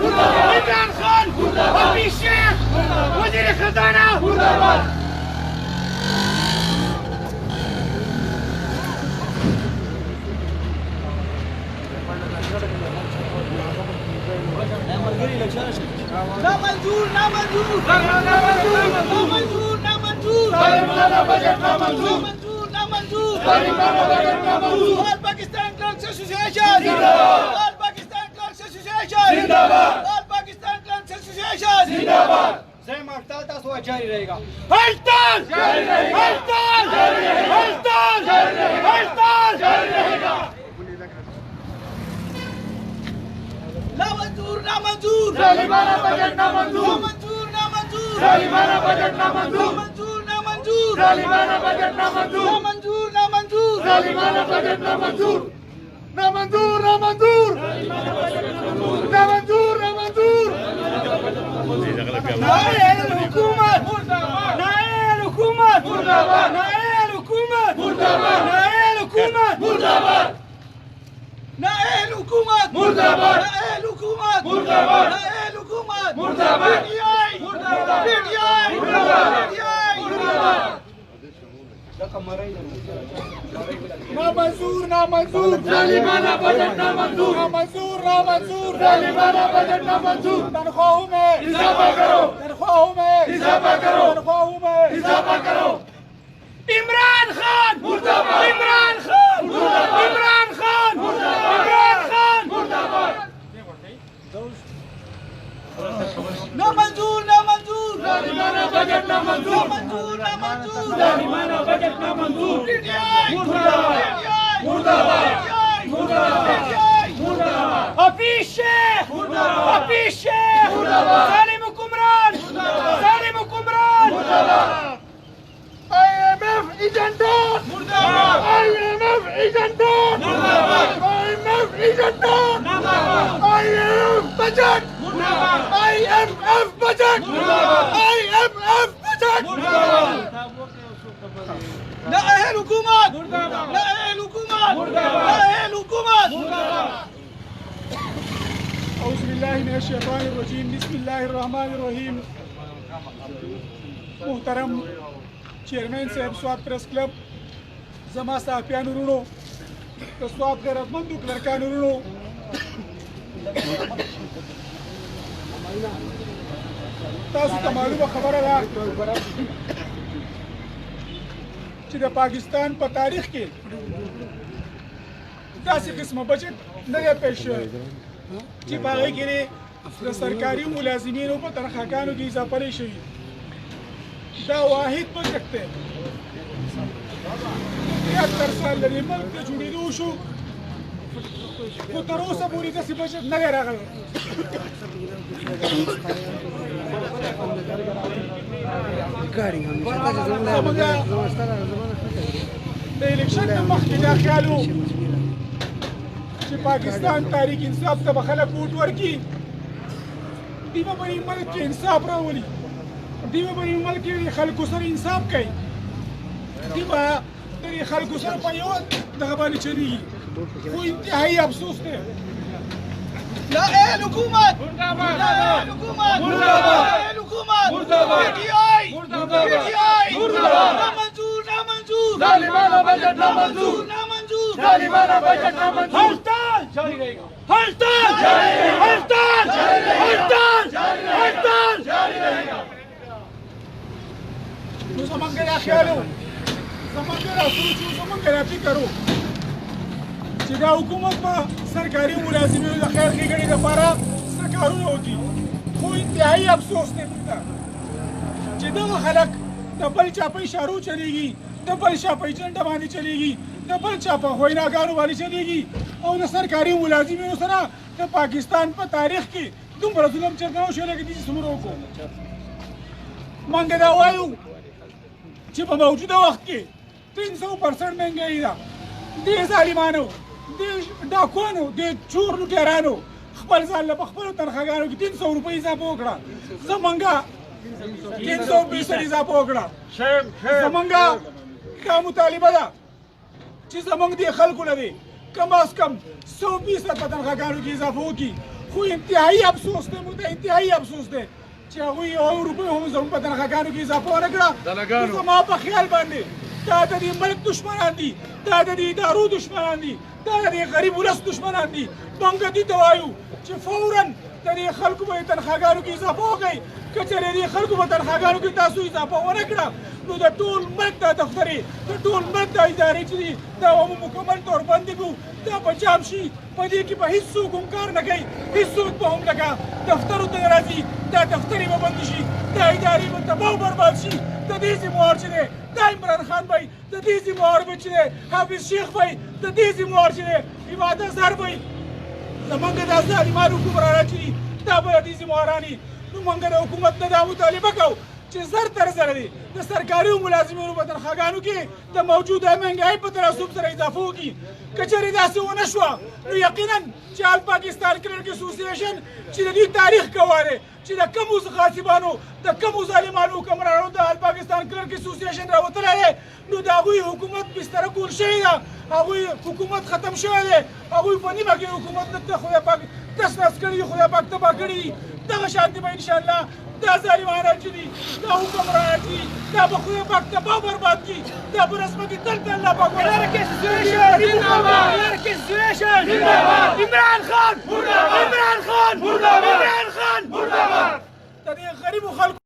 عمران خان وفي الشيخ وزير الخزانة لا منظور لا منظور لا منظور لا منظور ظالمانه بجٹ لا منظور لا منظور ظالمانه بجٹ لا منظور آل پاکستان کلرکس ایسوسییشن زندہباد آل پاکستان کلرکس ایسوسییشن زندہباد آل پاکستان کلرکس ایسوسییشن زندہباد زم ہڑتال تاسو جاری رہے گا ہڑتال جاری رہے گا ہڑتال جاری رہے گا ہڑتال جاری رہے گا ہڑتال جاری رہے گا لا منظور لا منظور ظالمانہ بجٹ لا منظور لا منظور ظالمانہ بجٹ لا منظور لا منظور ظالمانہ بجٹ لا منظور لا منظور لا منظور ظالمانہ بجٹ لا منظور لا منظور لا منظور لا منظور لا منظور نائے الحکومت مرداباد نائے الحکومت مرداباد نائے الحکومت مرداباد نائے الحکومت مرداباد نائل حکومت مرداباد نائل حکومت مرداباد نائل حکومت مرداباد پی ٹی آئی مرداباد پی ٹی آئی مرداباد پی ٹی آئی مرداباد نا منظور نا منظور ظالمانہ بجٹ نا منظور نا منظور نا منظور ظالمانہ بجٹ نا منظور تنخواہوں میں اضافہ کرو تنخواہوں میں اضافہ کرو تنخواہوں میں اضافہ کرو عمران خان مرداباد عمران خان مرداباد عمران خان مرداباد عمران خان مرداباد نا منظور نا منظور ظالمانہ بجٹ نا منظور نا منظور ظالمانہ بجٹ نا منظور پی ٹی آئی مرداباد مرداباد مرداباد مرداباد حفیظ شیخ مرداباد حفیظ شیخ مرداباد ظالم حکمران ظالم حکمران مرداباد IMF ایجنٹان مرداباد IMF ایجنٹان مرداباد IMF ایجنٹان مرداباد IMF بجٹ مرداباد IMF بجٹ مرداباد IMF بجٹ مرداباد نائل حکومت مرداباد نائل حکومت مرداباد نائل حکومت مرداباد اعوذ باللہ من الشیطان الرجیم بسم اللہ الرحمن الرحیم محترم چیئرمین صاحب سوات پریس کلب زما صحافیانو ورونو د سوات غیرتمندو کلرکانو ورونو تاسو ته معلومه خبره ده چې د پاکستان په تاریخ کې داسې قسمه بجټ نه دی پیش شوی چې په هغې کې د سرکاري ملازمینو په تنخواګانو کې اضافه نه شوي دا واحد بجټ دی 73 سال لري ملک د جوړېدو شو خو تر اوسه پورې داسې بجټ نه دی راغلی د الیکشن نه مخکې دا خیال و چې پاکستان تحریک انصاف ته به خلک ووټ ورکړي دوی به په دې ملک کې انصاف راولي دوی به په دې ملک کې خلکو سره انصاف کوي دوی به د خلکو سره په یو دغه باندې چلیږي خو انتهایی افسوس دی نائل حکومت مرداباد نائل حکومت مرداباد نائل حکومت مرداباد پی ٹی آئی مرداباد پی ٹی آئی مرداباد نا منظور نا منظور ظالمانہ بجٹ نا منظور نا منظور ظالمانہ بجٹ نا منظور ہڑتال جاری رہے گا ہڑتال جاری رہے گا ہڑتال جاری رہے گا ہڑتال ہڑتال جاری رہے گا نو زمونږ دا خیال و زمونږ دا سوچ و زمونږ دا فکر و چې دا حکومت به سرکاري ملازمینو د خیر ښېګڼې لپاره څه کارونه وکړي خو انتهایي افسوس دی موږ ته چې دغه خلک د بل چا په اشارو چلیږي د بل چا په ایجنډه باندې چلیږي د بل چا په ویناګانو باندې چلیږي او د سرکاري ملازمینو سره د پاکستان په تاریخ کې دومره ظلم چېرته نه و شوی لکه دې چې څومره وکړو موږ دا وایو چې په موجوده وخت کې 300% مهنګایي ده دې ظالمانو دې ډاکوانو دې چور لوټیرانو خپل ځان له په خپلو تنخواګانو کې 300 روپۍ اضافه وکړه زمونږه 320 اضافه وکړه زمونږه دا مطالبه ده چې زمونږ دې خلکو نه دی کم از کم 120 په تنخواګانو کې اضافه وکړي خو انتهایی افسوس دی موږ ته انتهایی افسوس دی چې هغوی یو روپۍ هم زموږ په تنخواګانو کې اضافه ونه کړه. زما په خیال باندې دا د دې ملک دشمنان دي، دا د دې ادارو دشمنان دي، دا د دې غریب ولس دشمنان دي. موږ دې ته وایو چې فوراً د دې خلکو په تنخواګانو کې اضافه وکړئ. که چېرې دې خلکو په تنخواګانو کې تاسو اضافه ونه کړه نو د ټول ملک دا دفترې د ټول ملک دا ادارې چې دي دا به مکمل طور بندې کړو، دا به جام شي. په دې کې به هېڅوک هم کار نه کوي، هېڅوک به هم لکه دفترو ته راځي دا دفترې به بندې شي، دا ادارې به تباه او برباد شي. د دې ذمهوار چې دی دا عمران خان بی، د دې ذمهوار به چې دی حافظ شیخ بی، د دې ذمهوار چې دی عماد اظهر بی. زمونږ دا ظالمان حکمرانان چې دي دا به د دې ذمهواران وي. نو موږ د حکومت نه دا مطالبه کوو چې زر تر زره دي د سرکاري ملازمینو په تنخواګانو کې د موجوده مهنګایي په تناسب سره اضافه وکړي. که چېرې داسې ونه شوه نو یقینا چې آل پاکستان کرکټ اسوسییشن چې د دوی تاریخ ګواه دی چې د کمو غاصبانو د کمو ظالمانو حکمرانانو د آل پاکستان کرکټ اسوسییشن راوتلی دی نو د هغوی حکومت بستره کول شوې ده، هغوی حکومت ختم شوی دی، هغوی په نیمه کې حکومت د خدای پاک تس نس کړي دي، خدای پاک تباه کړي دي. دغه شانتې به انشاءالله دا ظالمانان چې دي دا حکمرانان چې دي دا به خدای پاک تباه برباد کړي، دا به رسمه کې تل ته الله پاک عمران خان، عمران خان، عمران خان د دې غریبو خلکو